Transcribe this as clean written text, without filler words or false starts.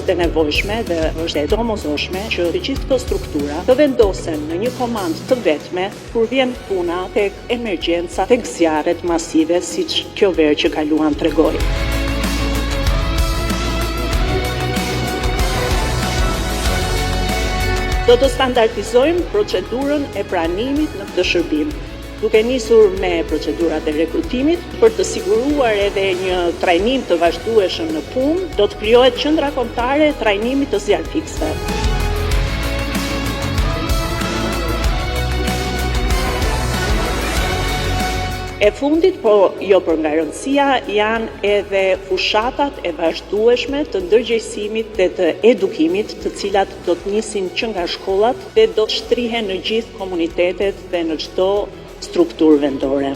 është e nevojshme dhe është e domosdoshme që të gjithë këto struktura të vendosen në një komandë të vetme kur vjen puna tek emergjenca, tek zjarret masive siç kjo verë që kaluan tregoi. Do të standardizojmë procedurën e pranimit në këtë shërbim, duke nisur me procedurat e rekrutimit për të siguruar edhe një trajnim të vazhdueshëm në punë, do të krijohet qendra kombëtare e trajnimit të zjarfikësve. E fundit, po jo për nga rëndësia, janë edhe fushatat e vazhdueshme të ndërgjegjësimit dhe të edukimit, të cilat do të nisin që nga shkollat dhe do të shtrihen në gjithë komunitetet dhe në çdo strukturë vendore.